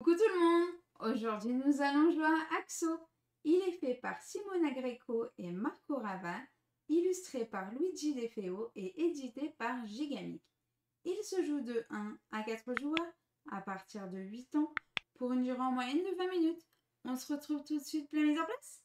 Coucou tout le monde! Aujourd'hui nous allons jouer à Axo. Il est fait par Simona Greco et Marco Ravin, illustré par Luigi De Feo et édité par Gigamic. Il se joue de 1 à 4 joueurs à partir de 8 ans pour une durée en moyenne de 20 minutes. On se retrouve tout de suite plein mise en place?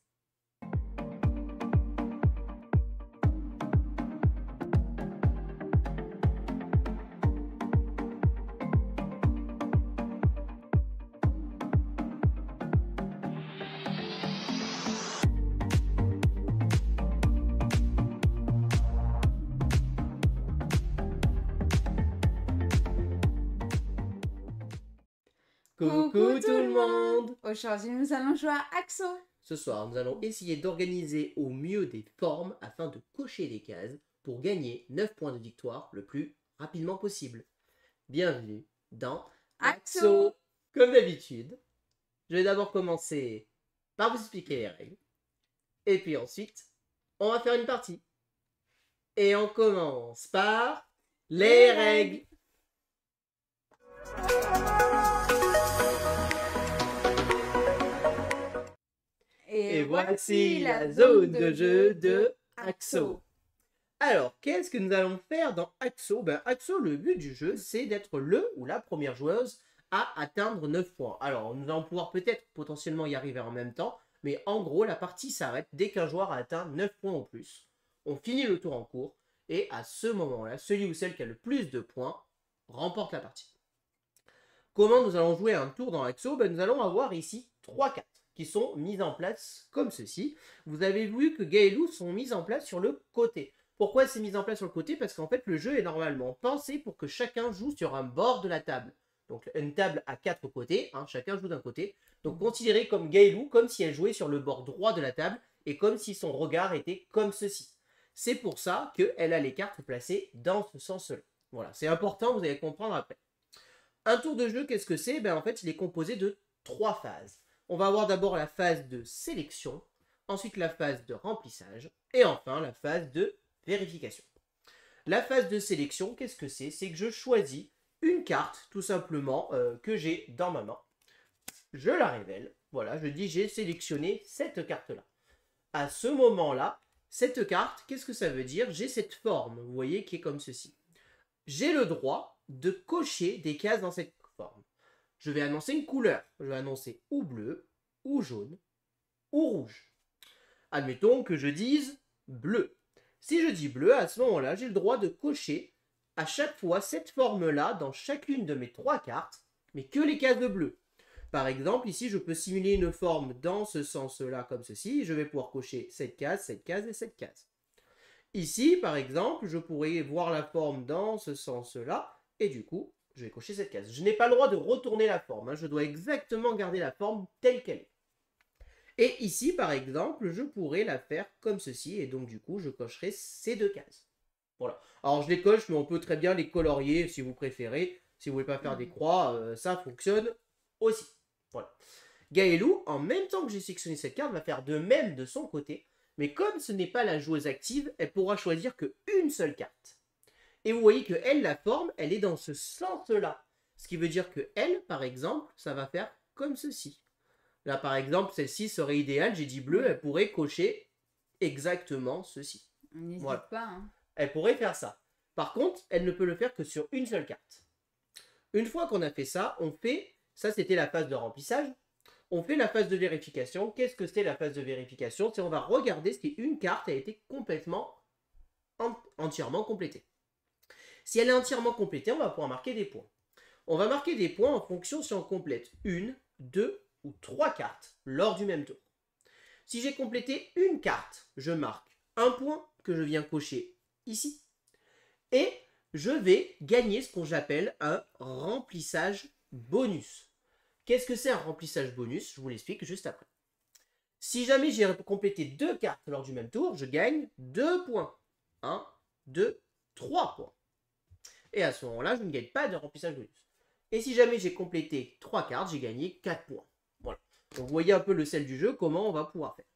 Coucou tout le monde! Aujourd'hui nous allons jouer à Axo. Ce soir, nous allons essayer d'organiser au mieux des formes afin de cocher des cases pour gagner 9 points de victoire le plus rapidement possible. Bienvenue dans Axo. Comme d'habitude, je vais d'abord commencer par vous expliquer les règles. Et puis ensuite, on va faire une partie. Et on commence par les règles. Et voici la zone de jeu de Axo. Alors, qu'est-ce que nous allons faire dans Axo? Axo, le but du jeu, c'est d'être le ou la première joueuse à atteindre 9 points. Alors, nous allons pouvoir peut-être potentiellement y arriver en même temps, mais en gros, la partie s'arrête dès qu'un joueur a atteint 9 points ou plus. On finit le tour en cours, et à ce moment-là, celui ou celle qui a le plus de points remporte la partie. Comment nous allons jouer un tour dans Axo? Nous allons avoir ici 3 cartes qui sont mises en place comme ceci. Vous avez vu que Gaëlou sont mises en place sur le côté. Pourquoi c'est mis en place sur le côté? Parce qu'en fait, le jeu est normalement pensé pour que chacun joue sur un bord de la table. Donc, une table à 4 côtés, chacun joue d'un côté. Donc, considérez comme Gaëlou, comme si elle jouait sur le bord droit de la table et comme si son regard était comme ceci. C'est pour ça qu'elle a les cartes placées dans ce sens-là. Voilà, c'est important, vous allez comprendre après. Un tour de jeu, qu'est-ce que c'est? En fait, il est composé de 3 phases. On va avoir d'abord la phase de sélection, ensuite la phase de remplissage, et enfin la phase de vérification. La phase de sélection, qu'est-ce que c'est? C'est que je choisis une carte, tout simplement, que j'ai dans ma main. Je la révèle. Voilà, je dis j'ai sélectionné cette carte-là. À ce moment-là, cette carte, qu'est-ce que ça veut dire? J'ai cette forme, vous voyez, qui est comme ceci. J'ai le droit de cocher des cases dans cette forme. Je vais annoncer une couleur. Je vais annoncer ou bleu, ou jaune, ou rouge. Admettons que je dise bleu. Si je dis bleu, à ce moment-là, j'ai le droit de cocher à chaque fois cette forme-là dans chacune de mes 3 cartes, mais que les cases de bleu. Par exemple, ici, je peux simuler une forme dans ce sens-là, comme ceci. Je vais pouvoir cocher cette case et cette case. Ici, par exemple, je pourrais voir la forme dans ce sens-là, et du coup, je vais cocher cette case. Je n'ai pas le droit de retourner la forme, je dois exactement garder la forme telle qu'elle est. Et ici, par exemple, je pourrais la faire comme ceci, et donc du coup, je cocherai ces 2 cases. Voilà. Alors, je les coche, mais on peut très bien les colorier si vous préférez. Si vous ne voulez pas faire des croix, ça fonctionne aussi. Voilà. Gaëlou, en même temps que j'ai sélectionné cette carte, va faire de même de son côté. Mais comme ce n'est pas la joueuse active, elle pourra choisir qu'une seule carte. Et vous voyez que elle, la forme, elle est dans ce sens-là. Ce qui veut dire que elle, par exemple, ça va faire comme ceci. Là, par exemple, celle-ci serait idéale. J'ai dit bleu, elle pourrait cocher exactement ceci. N'hésite Voilà. pas. Elle pourrait faire ça. Par contre, elle ne peut le faire que sur une seule carte. Une fois qu'on a fait ça, on fait... Ça, c'était la phase de remplissage. On fait la phase de vérification. Qu'est-ce que c'est la phase de vérification? C'est on va regarder si une carte a été complètement, entièrement complétée. Si elle est entièrement complétée, on va pouvoir marquer des points. On va marquer des points en fonction si on complète une, 2 ou 3 cartes lors du même tour. Si j'ai complété une carte, je marque un point que je viens cocher ici. Et je vais gagner ce qu'on appelle un remplissage bonus. Qu'est-ce que c'est un remplissage bonus? Je vous l'explique juste après. Si jamais j'ai complété 2 cartes lors du même tour, je gagne 2 points. 1, 2, 3 points. Et à ce moment-là, je ne gagne pas de remplissage bonus. Et si jamais j'ai complété 3 cartes, j'ai gagné 4 points. Voilà. Donc vous voyez un peu le sel du jeu, comment on va pouvoir faire.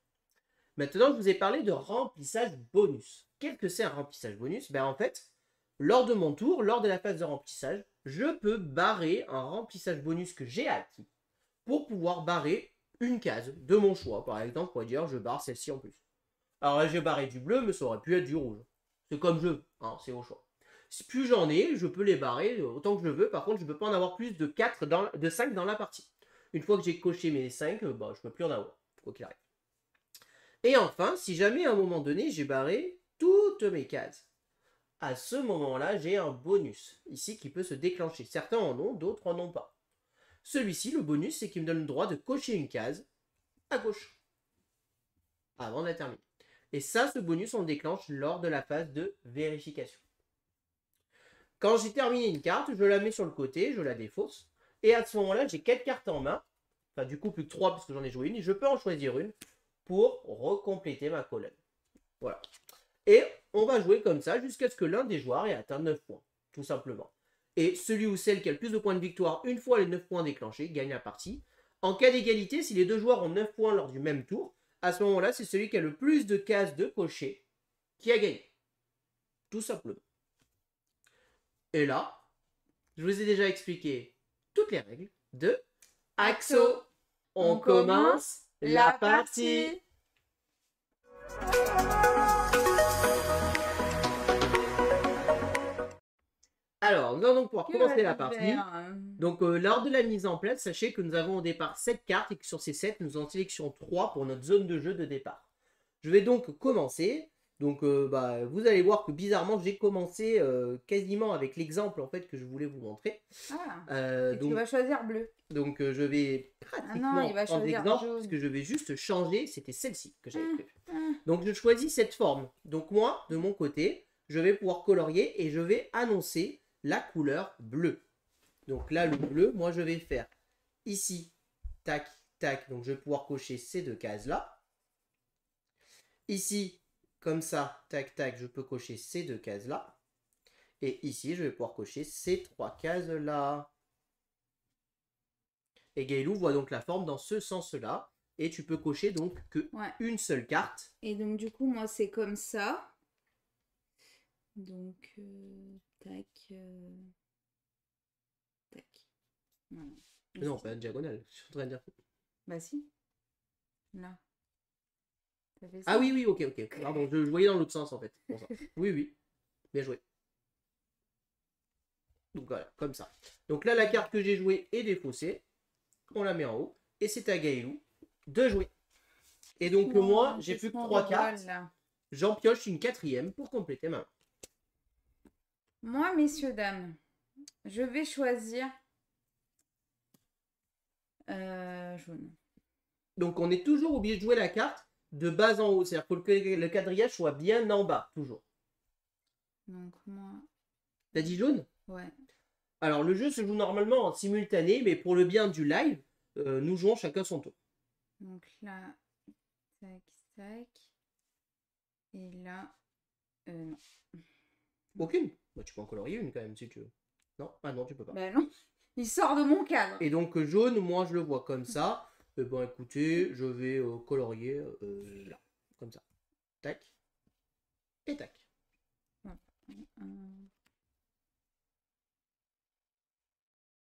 Maintenant, je vous ai parlé de remplissage bonus. Qu'est-ce que c'est un remplissage bonus? En fait, lors de mon tour, lors de la phase de remplissage, je peux barrer un remplissage bonus que j'ai acquis pour pouvoir barrer une case de mon choix. Par exemple, on pourrait dire je barre celle-ci en plus. Alors là, j'ai barré du bleu, mais ça aurait pu être du rouge. C'est comme je veux, hein, c'est au choix. Si plus j'en ai, je peux les barrer autant que je veux. Par contre, je ne peux pas en avoir plus de 5 dans la partie. Une fois que j'ai coché mes 5, bah, je ne peux plus en avoir, quoi qu'il arrive. Et enfin, si jamais à un moment donné, j'ai barré toutes mes cases, à ce moment-là, j'ai un bonus ici qui peut se déclencher. Certains en ont, d'autres en ont pas. Celui-ci, le bonus, c'est qu'il me donne le droit de cocher une case à gauche avant de la terminer. Et ça, ce bonus, on le déclenche lors de la phase de vérification. Quand j'ai terminé une carte, je la mets sur le côté, je la défausse. Et à ce moment-là, j'ai 4 cartes en main. Enfin, du coup, plus que 3 parce que j'en ai joué une. Et je peux en choisir une pour recompléter ma colonne. Voilà. Et on va jouer comme ça jusqu'à ce que l'un des joueurs ait atteint 9 points. Tout simplement. Et celui ou celle qui a le plus de points de victoire, une fois les 9 points déclenchés, gagne la partie. En cas d'égalité, si les deux joueurs ont 9 points lors du même tour, à ce moment-là, c'est celui qui a le plus de cases de cocher qui a gagné. Tout simplement. Et là, je vous ai déjà expliqué toutes les règles de Axo. On commence la partie. Alors, nous allons donc pouvoir commencer la partie. Donc, lors de la mise en place, sachez que nous avons au départ 7 cartes et que sur ces 7, nous en sélectionnons 3 pour notre zone de jeu de départ. Je vais donc commencer. Donc, vous allez voir que bizarrement, j'ai commencé quasiment avec l'exemple en fait que je voulais vous montrer. Donc, tu vas choisir bleu. Donc, je vais pratiquement prendre l'exemple parce que je vais juste changer. C'était celle-ci que j'avais prévue. Donc, je choisis cette forme. Donc, moi, de mon côté, je vais pouvoir colorier et je vais annoncer la couleur bleue. Donc là, le bleu, moi, je vais faire ici, tac, tac. Donc, je vais pouvoir cocher ces deux cases-là. Ici, comme ça, tac, tac, je peux cocher ces deux cases-là. Et ici, je vais pouvoir cocher ces 3 cases-là. Et Gaëlou voit donc la forme dans ce sens-là. Et tu peux cocher donc que une seule carte. Et donc, du coup, moi, c'est comme ça. Donc, tac, tac. Voilà. Non, pas une diagonale. Je suis en train de dire. Bah si. Là. Ah oui, ok. Pardon, je voyais dans l'autre sens en fait. Pour ça. Oui. Bien joué. Donc voilà, comme ça. Donc là, la carte que j'ai jouée est défaussée. On la met en haut. Et c'est à Gaëlou de jouer. Et donc moi, j'ai plus que 3 cartes. J'en pioche une 4e pour compléter ma main. Moi, messieurs, dames, je vais choisir jaune. Donc on est toujours obligé de jouer la carte de bas en haut. C'est-à-dire que le quadrillage soit bien en bas, toujours. Donc moi... T'as dit jaune? Ouais. Alors le jeu se joue normalement en simultané, mais pour le bien du live, nous jouons chacun son tour. Donc là, tac, tac. Et là, non. Aucune? Bah, tu peux en colorier une quand même si tu veux. Non? Ah non, tu peux pas. Bah non, il sort de mon cadre. Et donc jaune, moi je le vois comme ça. Et bon écoutez, je vais colorier là, comme ça. Tac. Et tac.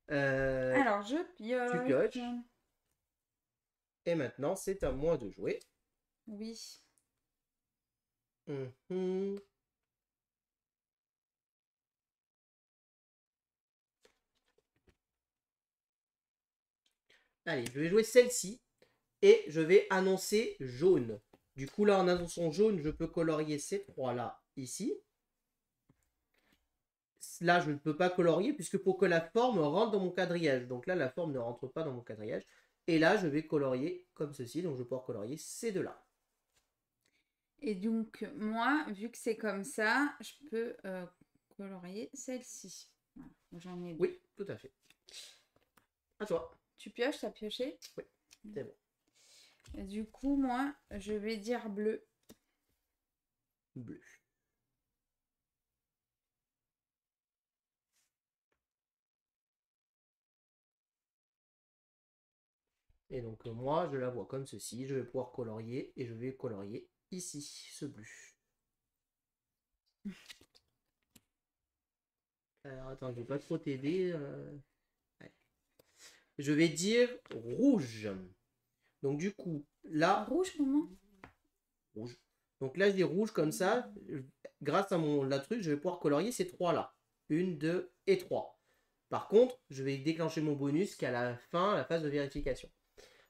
Alors je pioche. Tu pioches. Et maintenant c'est à moi de jouer. Oui. Allez, je vais jouer celle-ci et je vais annoncer jaune. Du coup, là, en annonçant jaune, je peux colorier ces 3-là ici. Là, je ne peux pas colorier puisque pour que la forme rentre dans mon quadrillage. Donc là, la forme ne rentre pas dans mon quadrillage. Et là, je vais colorier comme ceci. Donc, je vais pouvoir colorier ces deux-là. Et donc, moi, vu que c'est comme ça, je peux colorier celle-ci. Voilà. J'en ai deux. Oui, tout à fait. À toi. Tu pioches, t'as pioché? Oui, c'est bon. Et du coup, moi, je vais dire bleu. Bleu. Et donc moi, je la vois comme ceci. Je vais pouvoir colorier et je vais colorier ici ce bleu. Alors attends, je vais pas trop t'aider. Ouais. je vais dire rouge. Donc du coup, là... Rouge, comment? Rouge. Donc là, je dis rouge comme ça. Grâce à la truc, je vais pouvoir colorier ces trois-là. 1, 2 et 3. Par contre, je vais déclencher mon bonus qu'à la fin, la phase de vérification.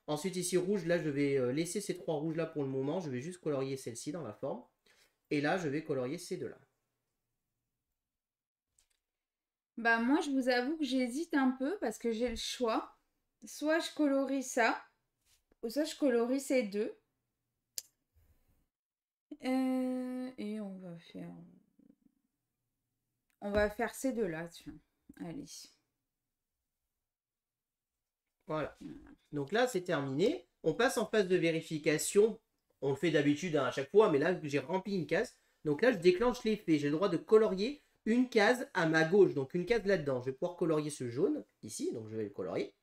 Ensuite, ici, rouge, là, je vais laisser ces trois rouges-là pour le moment. Je vais juste colorier celle-ci dans la forme. Et là, je vais colorier ces deux-là. Bah moi, je vous avoue que j'hésite un peu parce que j'ai le choix. Soit je colorie ça, ou soit je colorie ces deux. Et on va faire ces deux-là, tiens. Allez. Voilà. Donc là, c'est terminé. On passe en phase de vérification. On le fait d'habitude à chaque fois, mais là, j'ai rempli une case. Donc là, je déclenche l'effet. J'ai le droit de colorier une case à ma gauche. Donc une case là-dedans. Je vais pouvoir colorier ce jaune ici. Donc je vais le colorier.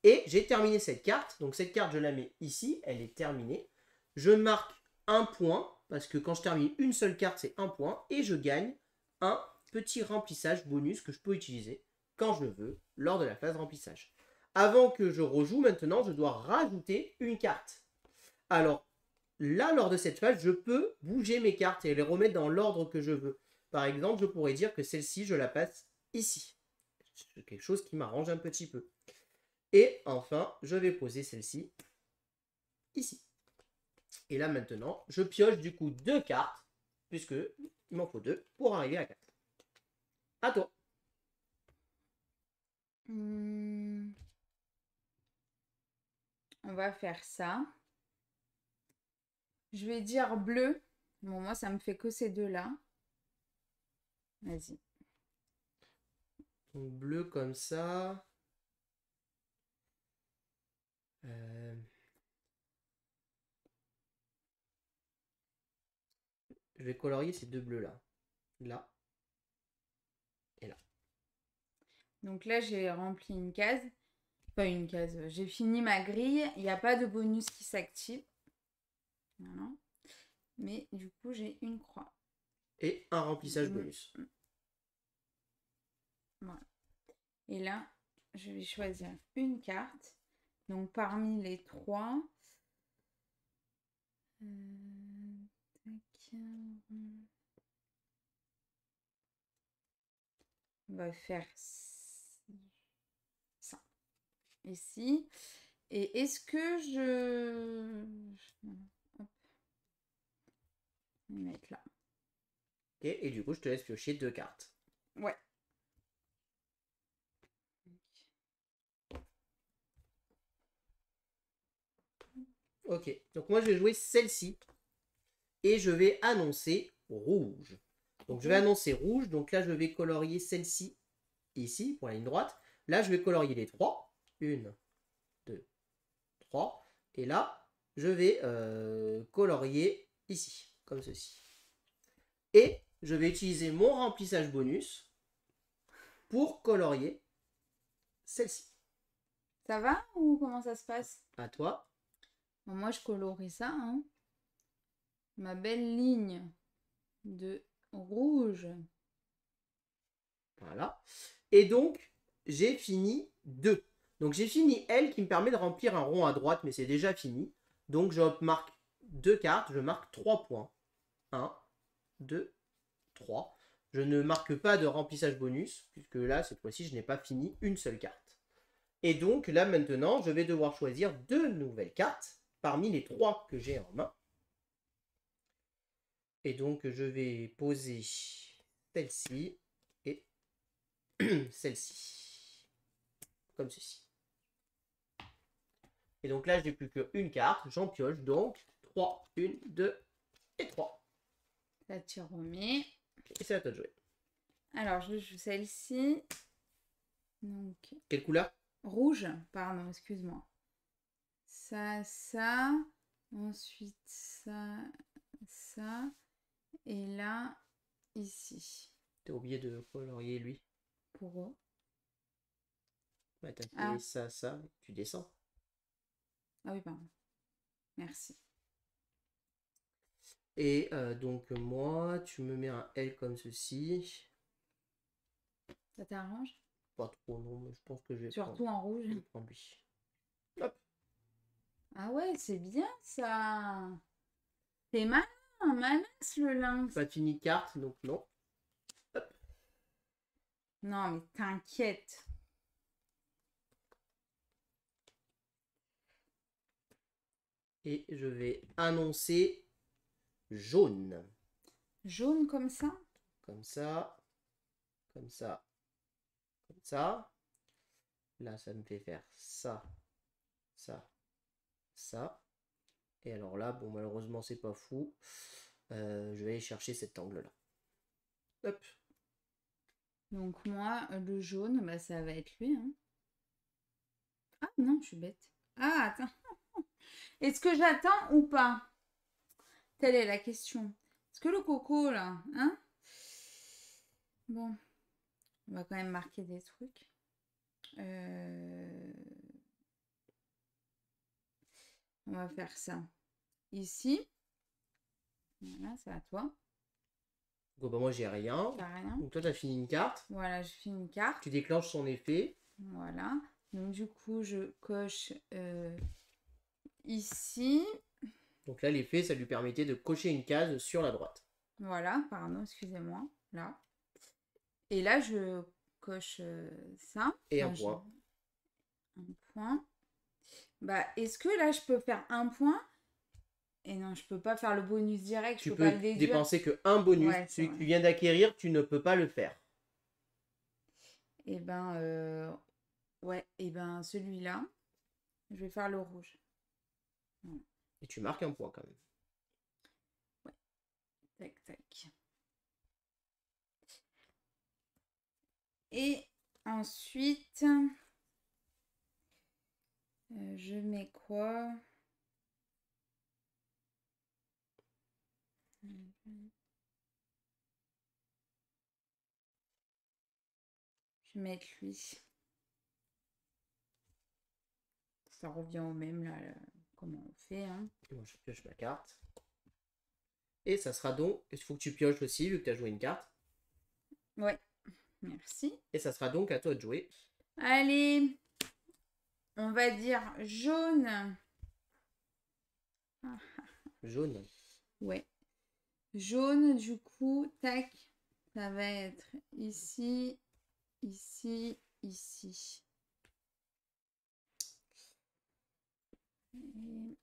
Et j'ai terminé cette carte. Donc cette carte, je la mets ici. Elle est terminée. Je marque un point. Parce que quand je termine une seule carte, c'est un point. Et je gagne un petit remplissage bonus que je peux utiliser quand je veux lors de la phase remplissage. Avant que je rejoue, maintenant, je dois rajouter une carte. Alors, là, lors de cette phase, je peux bouger mes cartes et les remettre dans l'ordre que je veux. Par exemple, je pourrais dire que celle-ci, je la passe ici. C'est quelque chose qui m'arrange un petit peu. Et enfin, je vais poser celle-ci ici. Et là, maintenant, je pioche du coup deux cartes, puisque il m'en faut deux pour arriver à 4. À toi. On va faire ça. Je vais dire bleu. Bon, moi, ça me fait que ces deux-là. Vas-y. Donc, bleu comme ça. Euh... Je vais colorier ces deux bleus-là. Là. Et là. Donc là, j'ai rempli une case. Pas une case. J'ai fini ma grille. Il n'y a pas de bonus qui s'active. Voilà. Mais du coup, j'ai une croix. Et un remplissage bonus. Voilà. Et là, je vais choisir une carte. Donc parmi les trois, on va faire ça ici. Et est-ce que je... Hop. Je vais mettre là. Ok, et du coup, je te laisse piocher deux cartes. Ouais. Ok, donc moi je vais jouer celle-ci. Et je vais annoncer rouge. Donc je vais annoncer rouge. Donc là, je vais colorier celle-ci ici pour la ligne droite. Là, je vais colorier les trois. 1, 2, 3. Et là, je vais colorier ici, comme ceci. Et je vais utiliser mon remplissage bonus pour colorier celle-ci. Ça va ou comment ça se passe? À toi. Bon, moi, je colorie ça. Hein. Ma belle ligne de rouge. Voilà. Et donc, j'ai fini 2. Donc, j'ai fini elle qui me permet de remplir un rond à droite, mais c'est déjà fini. Donc, je marque deux cartes, je marque 3 points. 1, 2, 3. Je ne marque pas de remplissage bonus, puisque là, cette fois-ci, je n'ai pas fini une seule carte. Et donc, là, maintenant, je vais devoir choisir deux nouvelles cartes parmi les 3 que j'ai en main. Et donc, je vais poser celle-ci et celle-ci. Comme ceci. Et donc là, je n'ai plus qu'une carte. J'en pioche donc 3, 1, 2 et 3. Là, tu remets. Et c'est à toi de jouer. Alors, je joue celle-ci. Donc, quelle couleur? Rouge, pardon, excuse-moi. Ça. Ensuite, ça. Et là, ici. T'as oublié de colorier lui. Pour eux. Bah, t'as fait ça. Tu descends. Ah oui, pardon. Merci. Et donc moi, tu me mets un L comme ceci. Ça t'arrange? Pas trop, non, mais je pense que je vais Surtout prendre. en rouge. Je vais prendre lui. Hop. Ah ouais, c'est bien ça. T'es malin, malace le lynx. Pas fini de carte, donc non. Hop. Non, mais t'inquiète. Et je vais annoncer jaune. Jaune comme ça? Comme ça. Comme ça. Comme ça. Là, ça me fait faire ça. Ça. Ça. Et alors là, bon, malheureusement, c'est pas fou. Je vais aller chercher cet angle-là. Hop. Donc moi, le jaune, bah, ça va être lui. Hein. Ah non, je suis bête. Ah, attends. Est-ce que j'attends ou pas? Telle est la question. Est-ce que le coco, là, hein? Bon, on va quand même marquer des trucs. On va faire ça. Ici. Voilà, c'est à toi. Donc, bah, moi, j'ai rien. T'as rien. Donc, toi, tu as fini une carte. Voilà, je fais une carte. Tu déclenches son effet. Voilà. Donc, du coup, je coche ici. Donc là, l'effet, ça lui permettait de cocher une case sur la droite. Voilà, pardon, excusez-moi. Là. Et là, je coche ça. Et un point. Un point. Bah, est-ce que là, je peux faire un point? Et non, je peux pas faire le bonus direct. Tu je peux peux pas le déduire. dépenser que un bonus. Ouais, celui que tu viens d'acquérir, tu ne peux pas le faire. Et ben, ouais, et ben celui-là, je vais faire le rouge. Voilà. Et tu marques un point quand même. Ouais. Tac, tac. Et ensuite, je mets quoi? Je vais mettre lui. Ça revient au même là, comment on fait. Hein. Moi, je pioche ma carte. Et ça sera donc, il faut que tu pioches aussi, vu que tu as joué une carte. Ouais, merci. Et ça sera donc à toi de jouer. Allez, on va dire jaune. Jaune. Ouais. Jaune, du coup, tac, ça va être ici, ici, ici. Et...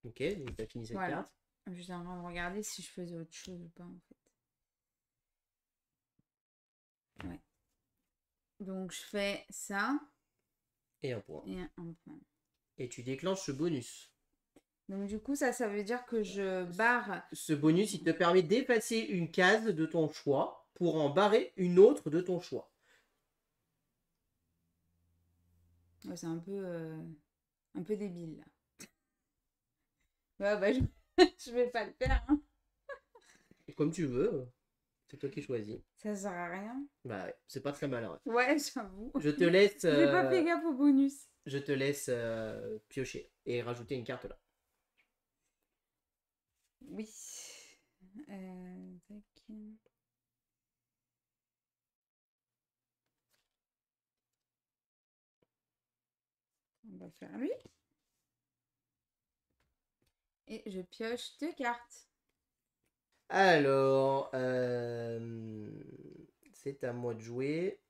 Ok, donc tu as fini cette carte. Je suis en train de regarder si je faisais autre chose ou pas, en fait. Ouais. Donc, je fais ça. Et un point. Et un point. Et tu déclenches ce bonus. Donc, du coup, ça veut dire que je barre... Ce bonus, il te permet d'effacer une case de ton choix pour en barrer une autre de ton choix. Ouais, c'est un peu débile, là. Ouais, bah, je vais pas le faire, hein. Comme tu veux. C'est toi qui choisis. Ça sert à rien. Bah ouais, c'est pas très malin. Ouais, j'avoue. Je te laisse... J'ai pas fait gaffe au bonus. Je te laisse piocher et rajouter une carte là. Oui. Tac. On va faire lui. Et je pioche 2 cartes. Alors, c'est à moi de jouer.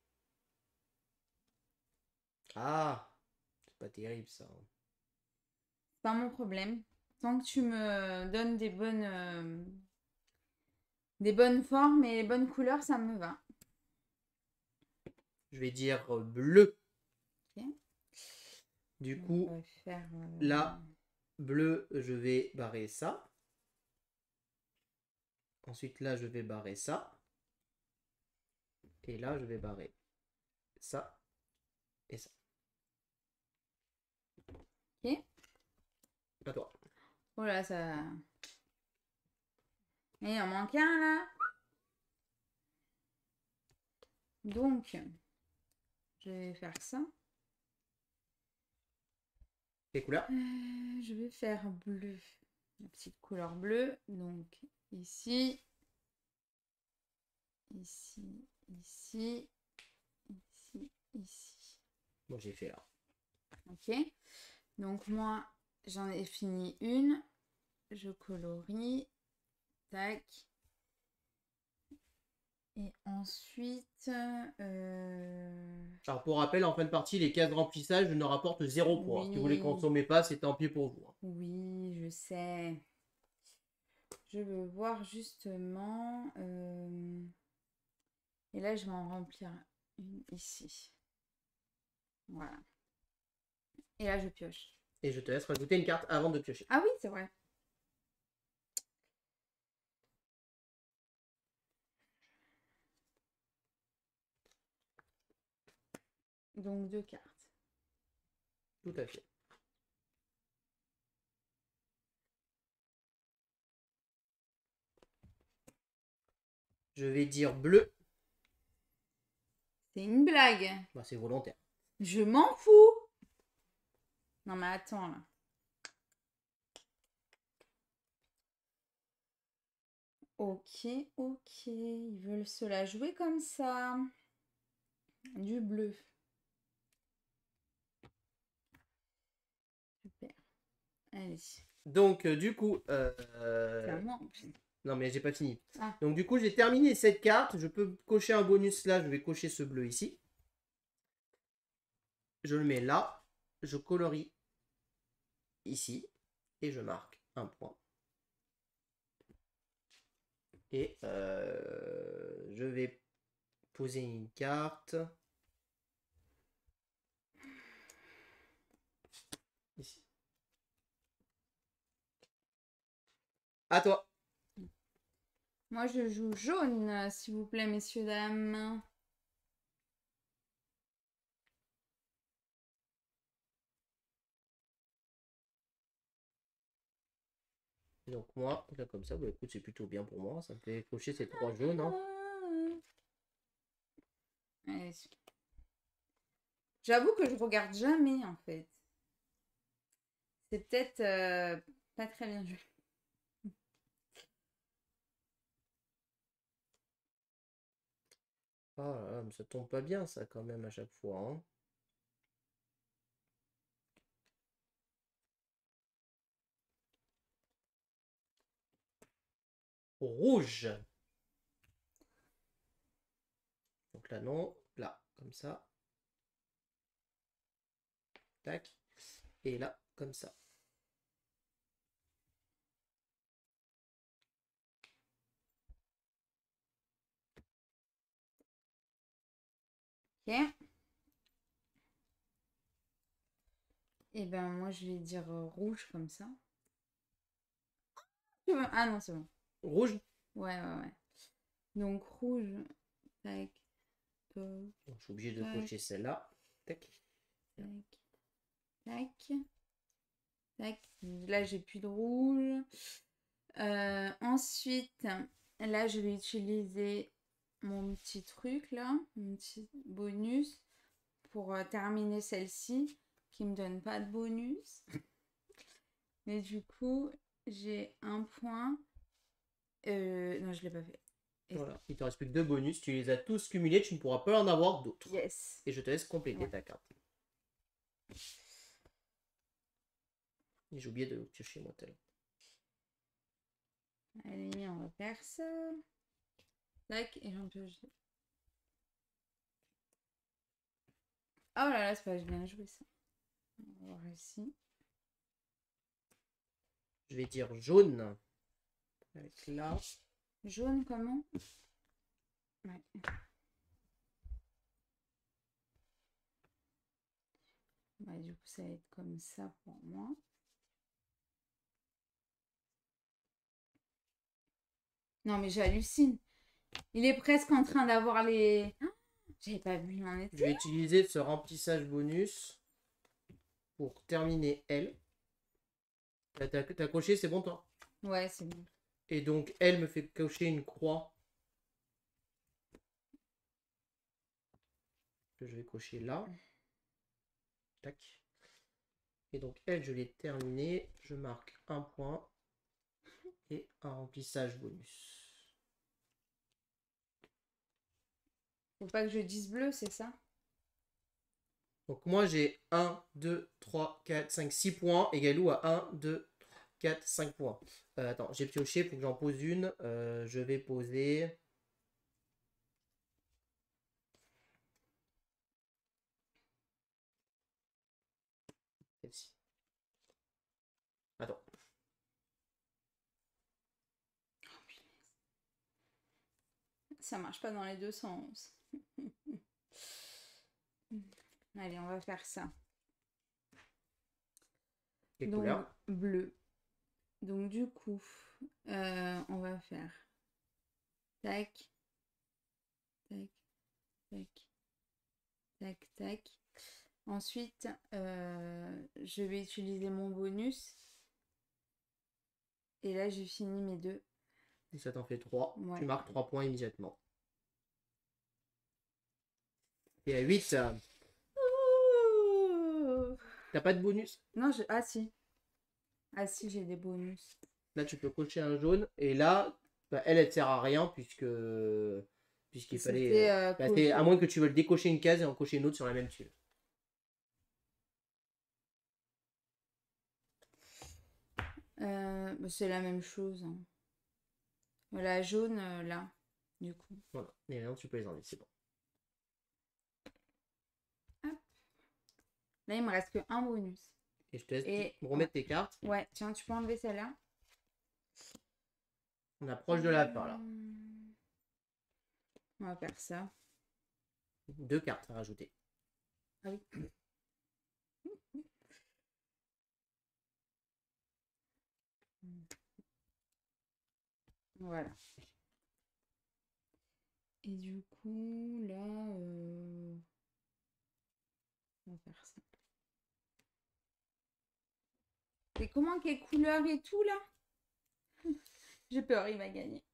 Ah, c'est pas terrible ça. Pas mon problème. Tant que tu me donnes des bonnes formes et les bonnes couleurs, ça me va. Je vais dire bleu. Ok. Du coup, on va faire, là, bleu, je vais barrer ça. Ensuite, là, je vais barrer ça. Et là, je vais barrer ça et ça. Ok. À toi. Oh là, ça... Et il en manque un, là. Donc, je vais faire ça. Les couleurs? Je vais faire bleu. la petite couleur bleue. Donc ici, ici, ici, ici, ici. Moi, j'ai fait là. Ok. Donc moi, j'en ai fini une. Je colorie. Tac. Et ensuite... Alors, pour rappel, en fin de partie, les cases de remplissage ne rapportent 0 points. Si vous ne les Oui. consommez pas, c'est tant pis pour vous. Oui, je sais. Je veux voir justement... Et là, je vais en remplir une ici. Voilà. Et là, je pioche. Et je te laisse rajouter une carte avant de piocher. Ah oui, c'est vrai. Donc, 2 cartes. Tout à fait. Je vais dire bleu. C'est une blague. Bah, c'est volontaire. Je m'en fous. Non, mais attends, là. Ok, ok. Ils veulent se la jouer comme ça. Du bleu. Super. Allez. Donc, du coup... C'est à moi. Non, mais j'ai pas fini. Ah. Donc, du coup, j'ai terminé cette carte. Je peux cocher un bonus là. Je vais cocher ce bleu ici. Je le mets là. Je colorie ici. Et je marque un point. Et je vais poser une carte. Ici. À toi. Moi, je joue jaune, s'il vous plaît, messieurs, dames. Donc moi, là comme ça, bah, écoute, c'est plutôt bien pour moi. Ça me fait cocher ces 3 jaunes. Hein. Allez. J'avoue que je regarde jamais, en fait. C'est peut-être pas très bien joué. Ah là là, mais ça tombe pas bien ça quand même à chaque fois. Hein. Rouge. Donc là non, là, comme ça. Tac. Et là, comme ça. Ok. Et ben moi, je vais dire rouge comme ça. Ah non, c'est bon. Rouge. Ouais, ouais, ouais. Donc rouge. Tac. Toc, Donc, je suis obligé de tac, cocher celle-là. Tac. tac. Tac. Tac. Là, j'ai plus de rouge. Ensuite, là, je vais utiliser mon petit truc là, mon petit bonus pour terminer celle-ci qui me donne pas de bonus. Mais du coup, j'ai un point. Non, je l'ai pas fait. Voilà. Il te reste plus que 2 bonus. Tu les as tous cumulés. Tu ne pourras pas en avoir d'autres. Yes. Et je te laisse compléter Ouais. ta carte. Et j'ai oublié de piocher moi tel. Allez, on va faire ça. Tac, et j'en pioche. Oh là là, c'est pas bien joué ça. On va voir ici. Je vais dire jaune. Avec là. Jaune comment? Ouais. Bah, du coup, ça va être comme ça pour moi. Non, mais j'hallucine. Il est presque en train d'avoir les... Ah, j'avais pas vu, il en Je était. vais utiliser ce remplissage bonus pour terminer elle. T'as coché, c'est bon toi? Ouais, c'est bon. Et donc elle me fait cocher une croix. Que je vais cocher là. Tac. Et donc elle, je l'ai terminée. Je marque un point. et un remplissage bonus. Faut pas que je dise bleu, c'est ça? Donc moi j'ai 1, 2, 3, 4, 5, 6 points. Et Galou a 1, 2, 3, 4, 5 points. Attends, j'ai pioché, il faut que j'en pose une. Je vais poser... Celle-ci. Attends. Ça marche pas dans les deux sens. Allez, on va faire ça. Les Donc, couleurs. bleu. Donc, du coup, on va faire tac, tac, tac, tac, tac. Ensuite, je vais utiliser mon bonus. Et là, j'ai fini mes deux. Et ça t'en fait 3. Ouais. Tu marques 3 points immédiatement. Et à 8. T'as pas de bonus? Non, ah si. Ah si, j'ai des bonus. Là, tu peux cocher un jaune. Et là, bah, elle sert à rien puisqu'il fallait... à moins que tu veuilles décocher une case et en cocher une autre sur la même tuile. C'est la même chose. Hein. La jaune, là, du coup. Voilà. Et maintenant, tu peux les enlever, c'est bon. Hop. Là, il me reste que un bonus. Et je te laisse remettre tes cartes. Ouais, tiens, tu peux enlever celle-là. On approche de la fin, là. On va faire ça. 2 cartes à rajouter. Ah oui. Voilà. Et du coup, là, on va faire ça. Et comment, quelle couleur et tout, là? J'ai peur, il va gagner.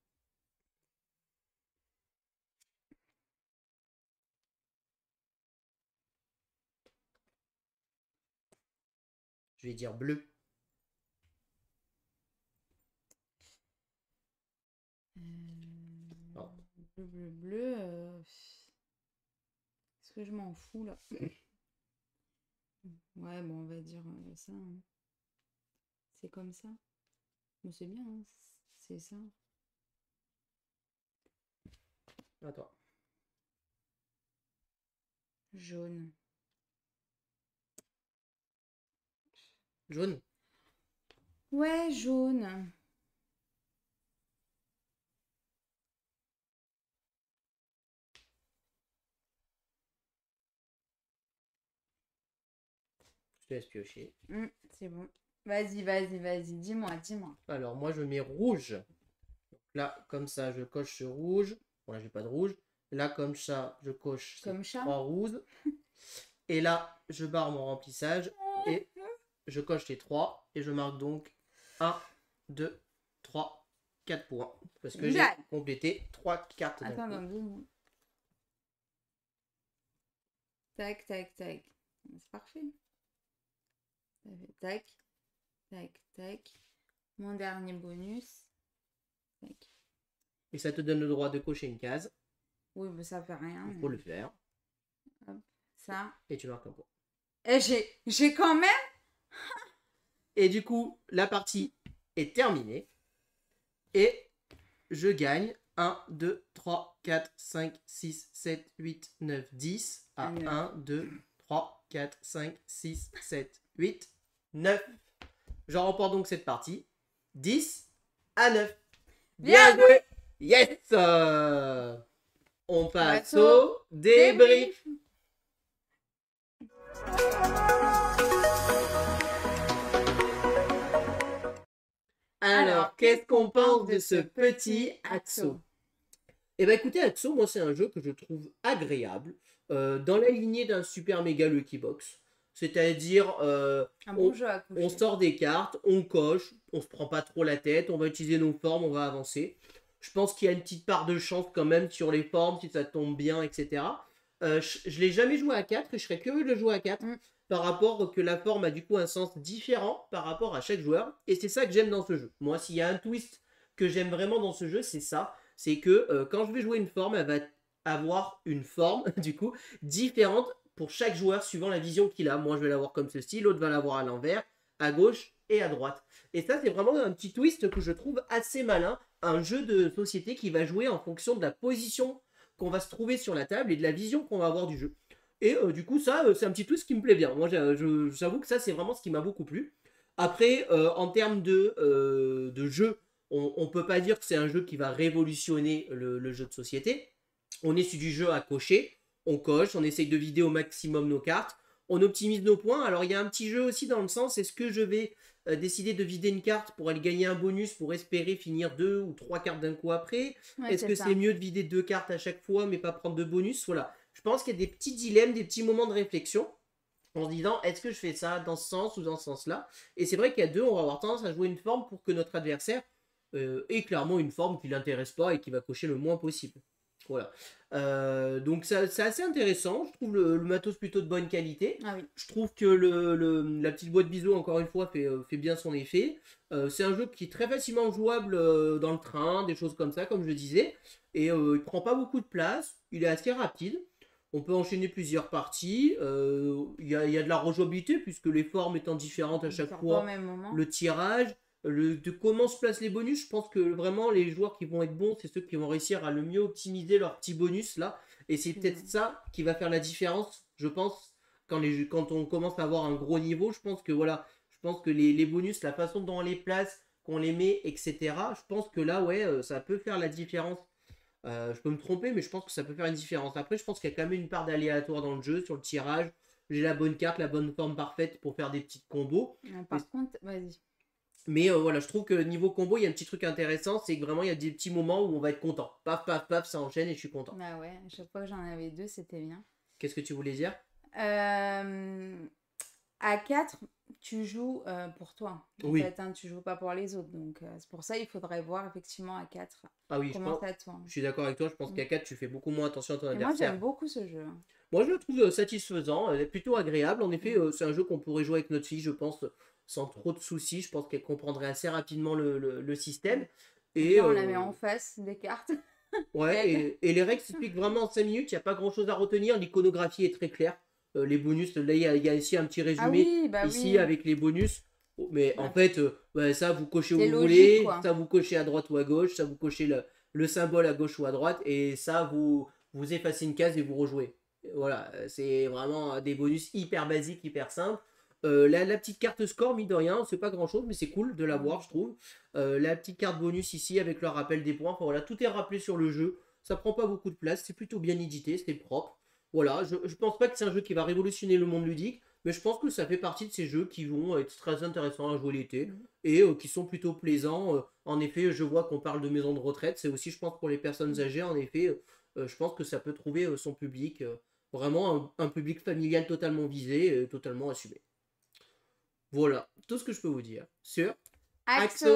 Je vais dire bleu. Bleu. Est-ce que je m'en fous là? Ouais, bon, on va dire ça. Hein. C'est comme ça. Bon, c'est bien, hein. C'est ça. À toi. Jaune. Jaune? Ouais, jaune. Je te laisse piocher. C'est bon. Vas-y. Dis-moi. Alors, moi, je mets rouge. Donc là, comme ça, je coche ce rouge. Bon, là, j'ai pas de rouge. Là, comme ça, je coche ces 3 rouges. Et là, je barre mon remplissage. Et je coche les 3. Et je marque donc 1, 2, 3, 4 points. Parce que j'ai complété 3 cartes. Attends, non. Tac. C'est parfait. Tac. Mon dernier bonus. Tac. Et ça te donne le droit de cocher une case. Oui, mais ça fait rien. Il faut le faire. Hop, ça. Et tu marques un point. Et j'ai quand même. Et du coup, la partie est terminée. Et je gagne 1, 2, 3, 4, 5, 6, 7, 8, 9, 10. À 1, 2, 3, 4, 5, 6, 7, 8, 9. Je remporte donc cette partie. 10 à 9. Bien joué. Yes. On passe au débrief. Alors, qu'est-ce qu'on pense de ce petit Axo? Eh bien, écoutez, Axo, moi, c'est un jeu que je trouve agréable, dans la lignée d'un Super Mega Lucky Box. C'est-à-dire, on sort des cartes, on coche, on se prend pas trop la tête, on va utiliser nos formes, on va avancer. Je pense qu'il y a une petite part de chance quand même sur les formes, si ça tombe bien, etc. Je l'ai jamais joué à 4 et je serais curieux de le jouer à 4. Par rapport que la forme a du coup un sens différent par rapport à chaque joueur. Et c'est ça que j'aime dans ce jeu. Moi, s'il y a un twist que j'aime vraiment dans ce jeu, c'est ça. C'est que quand je vais jouer une forme, elle va avoir une forme, du coup, différente pour chaque joueur suivant la vision qu'il a. Moi, je vais l'avoir comme ceci, l'autre va l'avoir à l'envers, à gauche et à droite. Et ça, c'est vraiment un petit twist que je trouve assez malin. Un jeu de société qui va jouer en fonction de la position qu'on va se trouver sur la table et de la vision qu'on va avoir du jeu. Et du coup, ça, c'est un petit twist qui me plaît bien. Moi, j'avoue que ça, c'est vraiment ce qui m'a beaucoup plu. Après, en termes de jeu, on peut pas dire que c'est un jeu qui va révolutionner le jeu de société. On est sur du jeu à cocher, on coche, on essaye de vider au maximum nos cartes, on optimise nos points. Alors il y a un petit jeu aussi dans le sens, est-ce que je vais décider de vider une carte pour aller gagner un bonus pour espérer finir 2 ou 3 cartes d'un coup après? Ouais, Est-ce que c'est mieux de vider 2 cartes à chaque fois mais pas prendre de bonus? Voilà, je pense qu'il y a des petits dilemmes, des petits moments de réflexion en se disant est-ce que je fais ça dans ce sens ou dans ce sens-là. Et c'est vrai qu'il y a deux, on va avoir tendance à jouer une forme pour que notre adversaire ait clairement une forme qui l'intéresse pas et qui va cocher le moins possible. Voilà. Donc c'est assez intéressant. Je trouve le matos plutôt de bonne qualité. Ah oui. Je trouve que la petite boîte bisou, encore une fois, fait bien son effet. C'est un jeu qui est très facilement jouable dans le train, des choses comme ça, comme je le disais. Et il prend pas beaucoup de place. Il est assez rapide. On peut enchaîner plusieurs parties. Il y a de la rejouabilité puisque les formes étant différentes à chaque fois. Le tirage, de comment se placent les bonus, je pense que vraiment les joueurs qui vont être bons, c'est ceux qui vont réussir à le mieux optimiser leurs petits bonus là. Et c'est peut-être ça qui va faire la différence, je pense, quand on commence à avoir un gros niveau. Je pense que voilà, je pense que les bonus, la façon dont on les place, qu'on les met, etc. Je pense que là, ouais, ça peut faire la différence. Je peux me tromper, mais je pense que ça peut faire une différence. Après, je pense qu'il y a quand même une part d'aléatoire dans le jeu, sur le tirage. J'ai la bonne carte, la bonne forme parfaite pour faire des petites combos. Par contre, vas-y. Mais voilà, je trouve que niveau combo, il y a un petit truc intéressant, c'est que vraiment, il y a des petits moments où on va être content. Paf, paf, paf, ça enchaîne et je suis content. Ah ouais, à chaque fois que j'en avais deux, c'était bien. Qu'est-ce que tu voulais dire? À 4, tu joues pour toi. Oui. En fait, hein, tu joues pas pour les autres. Donc, c'est pour ça il faudrait voir effectivement à 4 Ah oui, comment ça tourne. Je suis d'accord avec toi, je pense qu'à 4, tu fais beaucoup moins attention à ton adversaire. Moi, j'aime beaucoup ce jeu. Moi, je le trouve satisfaisant, plutôt agréable. En effet, c'est un jeu qu'on pourrait jouer avec notre fille, je pense, sans trop de soucis. Je pense qu'elle comprendrait assez rapidement le système. Et on la met en face des cartes. Ouais, et les règles s'expliquent vraiment en 5 minutes, il n'y a pas grand chose à retenir. L'iconographie est très claire. Les bonus, là, il y a ici un petit résumé, ici avec les bonus. Mais en fait, ça, vous cochez où vous voulez, ça, vous cochez à droite ou à gauche, ça, vous cochez le symbole à gauche ou à droite, et ça, vous effacez une case et vous rejouez. Voilà, c'est vraiment des bonus hyper basiques, hyper simples. La petite carte score, mine de rien, c'est pas grand chose, mais c'est cool de l'avoir, je trouve. La petite carte bonus ici avec le rappel des points. Enfin voilà, tout est rappelé sur le jeu. Ça prend pas beaucoup de place, c'est plutôt bien édité, c'est propre. Voilà, je pense pas que c'est un jeu qui va révolutionner le monde ludique, mais je pense que ça fait partie de ces jeux qui vont être très intéressants à jouer l'été et qui sont plutôt plaisants. En effet, je vois qu'on parle de maison de retraite, c'est aussi, je pense, pour les personnes âgées, en effet, je pense que ça peut trouver son public, vraiment un public familial totalement visé et totalement assumé. Voilà, tout ce que je peux vous dire sur Axo.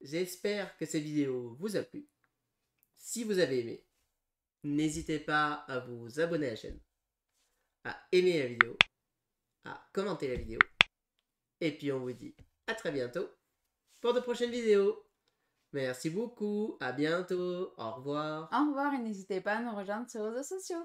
J'espère que cette vidéo vous a plu. Si vous avez aimé, n'hésitez pas à vous abonner à la chaîne, à aimer la vidéo, à commenter la vidéo. Et puis on vous dit à très bientôt pour de prochaines vidéos. Merci beaucoup, à bientôt, au revoir. Au revoir et n'hésitez pas à nous rejoindre sur les réseaux sociaux.